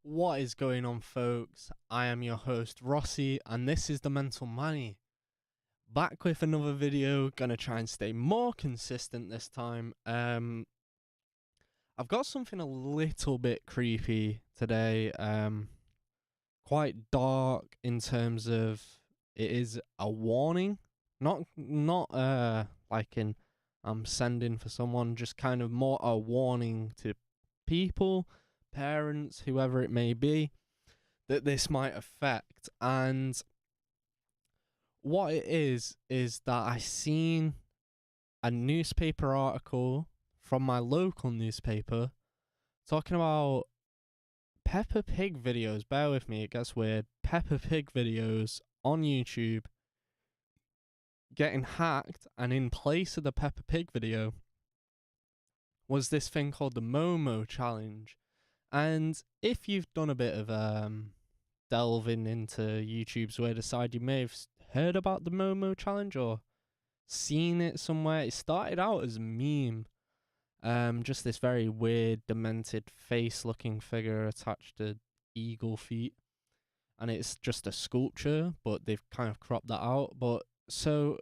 What is going on, folks? I am your host, Rossi, and this is the Mental Money. Back with another video, gonna try and stay more consistent this time. I've got something a little bit creepy today, quite dark in terms of it is a warning, not like in I'm sending for someone, just kind of more a warning to people, parents, whoever it may be, that this might affect. And what it is that I seen a newspaper article from my local newspaper talking about Peppa Pig videos. Bear with me, it gets weird. Peppa Pig videos on YouTube getting hacked, and in place of the Peppa Pig video was this thing called the Momo challenge. And if you've done a bit of delving into YouTube's weirder side, you may have heard about the Momo challenge or seen it somewhere. It started out as a meme, just this very weird, demented face-looking figure attached to eagle feet, and it's just a sculpture, but they've kind of cropped that out. But so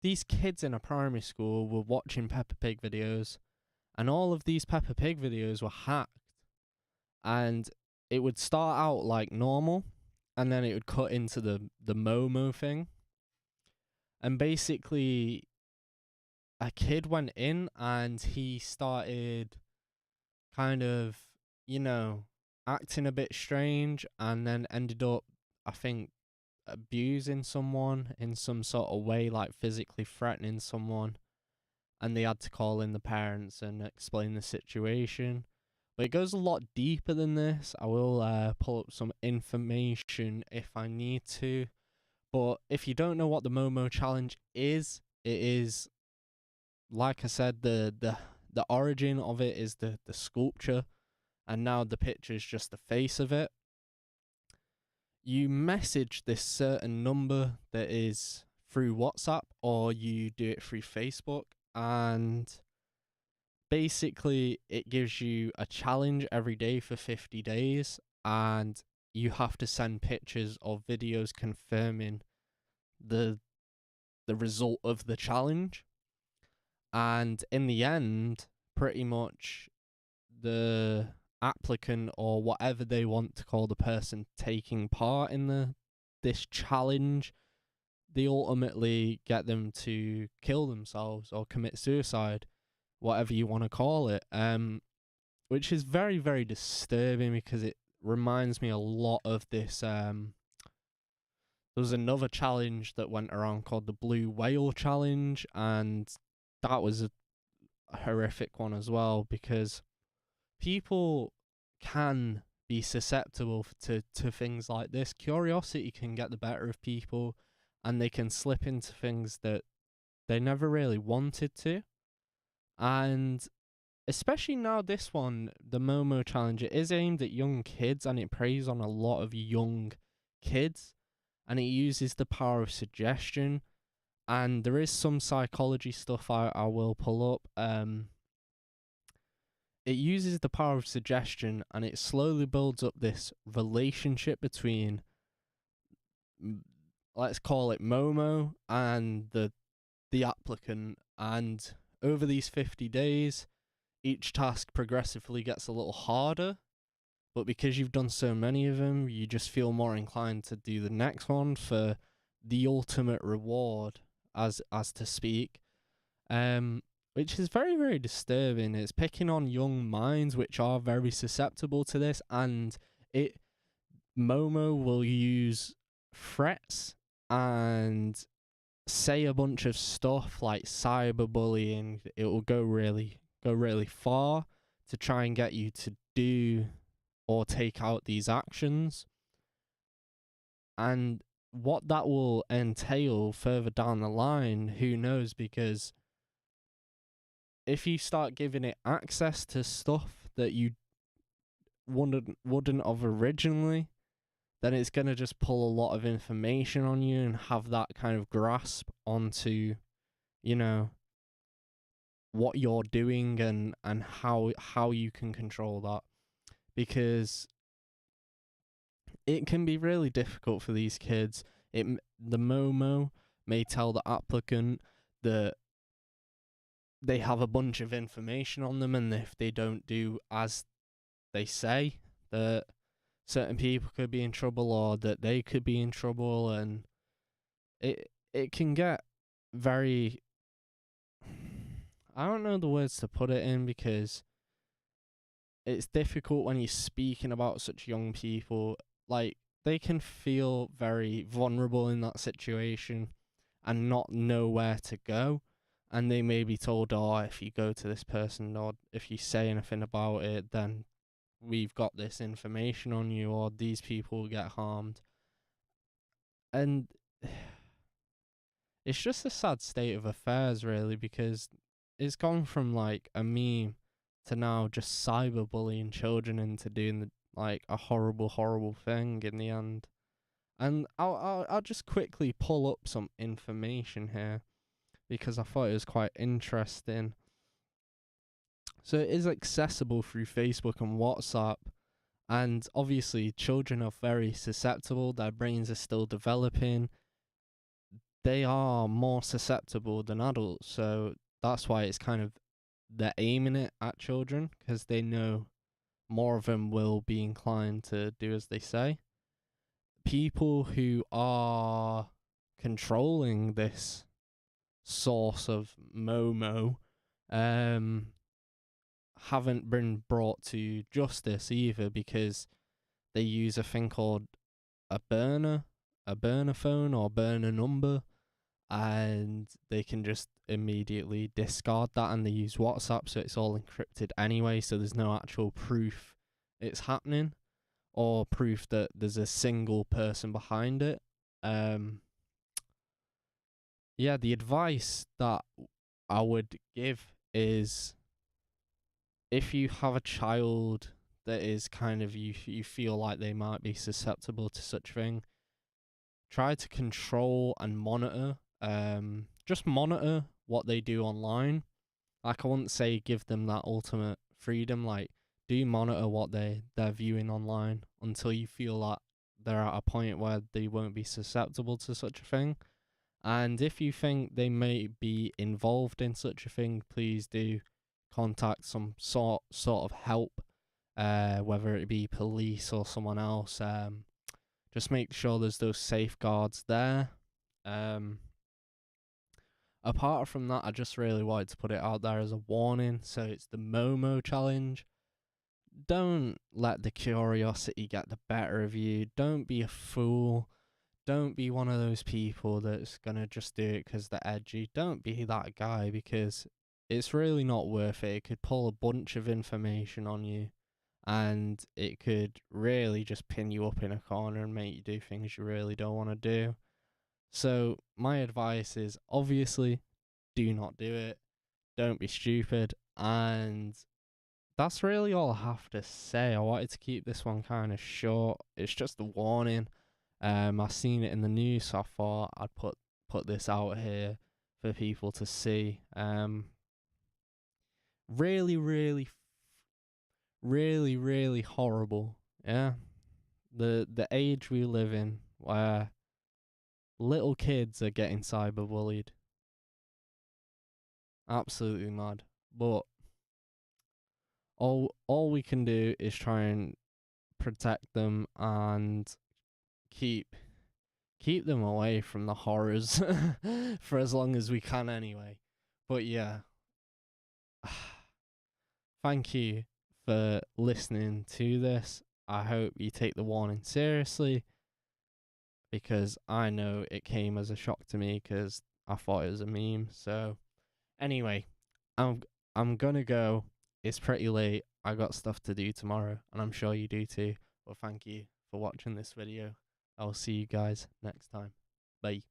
these kids in a primary school were watching Peppa Pig videos, and all of these Peppa Pig videos were hacked, and it would start out like normal, and then it would cut into the Momo thing. And basically, a kid went in and he started kind of, acting a bit strange, and then ended up, I think, abusing someone in some sort of way, like physically threatening someone. And they had to call in the parents and explain the situation. But it goes a lot deeper than this. I will pull up some information if I need to. But if you don't know what the Momo challenge is, it is, like I said, the origin of it is the sculpture, and now the picture is just the face of it. You message this certain number that is through WhatsApp, or you do it through Facebook, and basically it gives you a challenge every day for 50 days, and you have to send pictures or videos confirming the result of the challenge. And in the end, pretty much the applicant, or whatever they want to call the person taking part in this challenge, they ultimately get them to kill themselves or commit suicide, whatever you want to call it. Which is very, very disturbing, because it reminds me a lot of this. There was another challenge that went around called the Blue Whale Challenge, and that was a horrific one as well, because people can be susceptible to things like this. Curiosity can get the better of people, and they can slip into things that they never really wanted to. And especially now, this one, the Momo challenge, it is aimed at young kids, and it preys on a lot of young kids, and it uses the power of suggestion. And there is some psychology stuff I will pull up. It uses the power of suggestion, and it slowly builds up this relationship between, let's call it Momo, and the applicant. And over these 50 days, each task progressively gets a little harder, but because you've done so many of them, you just feel more inclined to do the next one for the ultimate reward, as to speak. Which is very, very disturbing. It's picking on young minds, which are very susceptible to this, and Momo will use threats and say a bunch of stuff like cyberbullying. It will go really far to try and get you to do or take out these actions. And what that will entail further down the line, who knows, because if you start giving it access to stuff that you wouldn't have originally, then it's going to just pull a lot of information on you and have that kind of grasp onto, what you're doing, and how you can control that. Because it can be really difficult for these kids. The Momo may tell the applicant that they have a bunch of information on them, and if they don't do as they say, that certain people could be in trouble or that they could be in trouble, and it can get very, I don't know the words to put it in, because it's difficult when you're speaking about such young people. Like, they can feel very vulnerable in that situation and not know where to go. And they may be told, oh, if you go to this person or if you say anything about it, then we've got this information on you, or these people will get harmed. And it's just a sad state of affairs, really, because it's gone from like a meme to now just cyberbullying children into doing like a horrible thing in the end. And I'll just quickly pull up some information here because I thought it was quite interesting. So it is accessible through Facebook and WhatsApp, and obviously children are very susceptible. Their brains are still developing. They are more susceptible than adults, so that's why it's kind of, they're aiming it at children because they know more of them will be inclined to do as they say. People who are controlling this source of Momo haven't been brought to justice either, because they use a thing called a burner phone or burner number, and they can just immediately discard that, and they use WhatsApp, so it's all encrypted anyway, so there's no actual proof it's happening or proof that there's a single person behind it. Yeah, the advice that I would give is, if you have a child that is kind of, you feel like they might be susceptible to such thing, try to control and monitor. Just monitor what they do online. Like, I wouldn't say give them that ultimate freedom. Like, do monitor what they're viewing online until you feel like they're at a point where they won't be susceptible to such a thing. And if you think they may be involved in such a thing, please do contact some sort of help, whether it be police or someone else. Just make sure there's those safeguards there. Apart from that, I just really wanted to put it out there as a warning. So it's the Momo challenge. Don't let the curiosity get the better of you. Don't be a fool. Don't be one of those people that's gonna just do it because they're edgy. Don't be that guy, because it's really not worth it. It could pull a bunch of information on you, and it could really just pin you up in a corner and make you do things you really don't want to do. So my advice is, obviously, do not do it. Don't be stupid. And that's really all I have to say. I wanted to keep this one kind of short. It's just a warning. I seen it in the news, so I thought I'd put this out here for people to see. Really, really horrible. Yeah, the age we live in, where little kids are getting cyberbullied. Absolutely mad. But all we can do is try and protect them and keep them away from the horrors for as long as we can anyway. But yeah, thank you for listening to this. I hope you take the warning seriously, because I know it came as a shock to me because I thought it was a meme. So anyway, I'm gonna go. It's pretty late. I got stuff to do tomorrow, and I'm sure you do too. But thank you for watching this video. I'll see you guys next time. Bye.